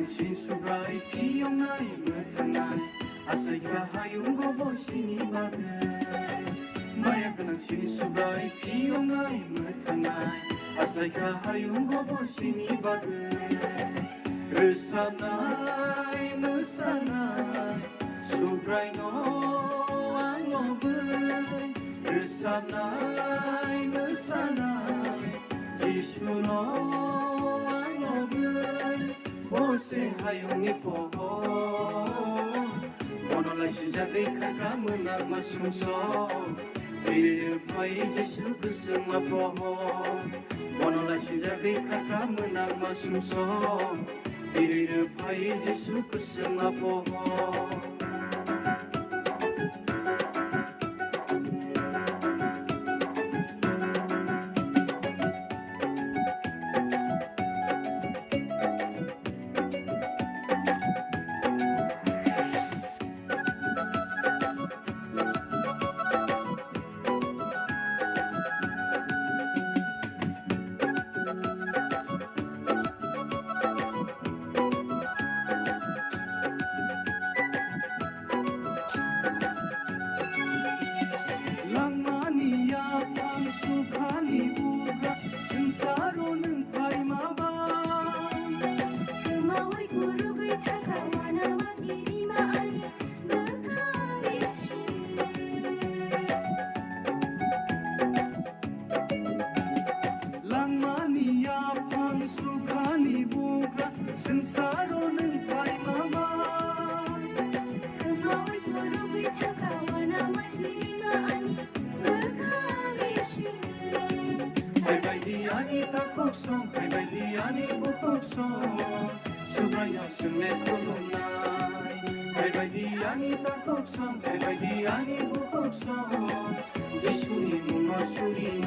당신 수가의 기억나이 못하나이 아사이가 하윤 거 보시니 바그 마야 그 당신 수가의 기억나이 못하나이 아사이가 하윤 거 보시니 바그 Resanai, mesanai, subrai no angobun. Resanai, mesanai, jishu no angobun. Ose hayuni poho, monolai sijadei kaka menang masungso. Iri fai jishu kusuma poho, monolai sijadei kaka menang masungso. Iri fai jishu kusuma poho. Ani takokson, ani bukokson, subaya sunne kolonai. Ani takokson, ani bukokson, jishuni mumasuri